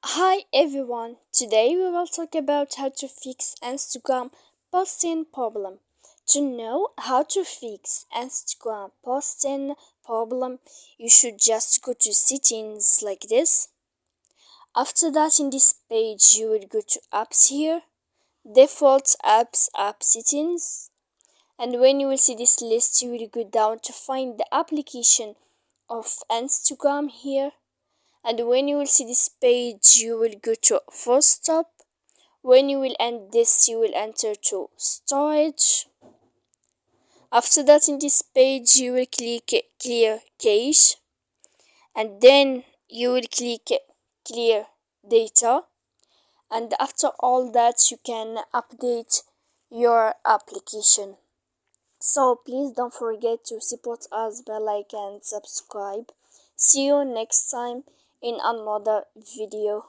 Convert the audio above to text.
Hi everyone, today we will talk about how to fix Instagram posting problem. To know how to fix Instagram posting problem, you should just go to settings like this. After that, in this page, you will go to apps here, default apps, app settings. And when you will see this list, you will go down to find the application of Instagram here. And when you will see this page, you will go to full stop. When you will end this, you will enter to storage. After that, in this page, you will click clear cache, and then you will click clear data. And after all that, you can update your application. So please don't forget to support us by like and subscribe. See you next time in another video.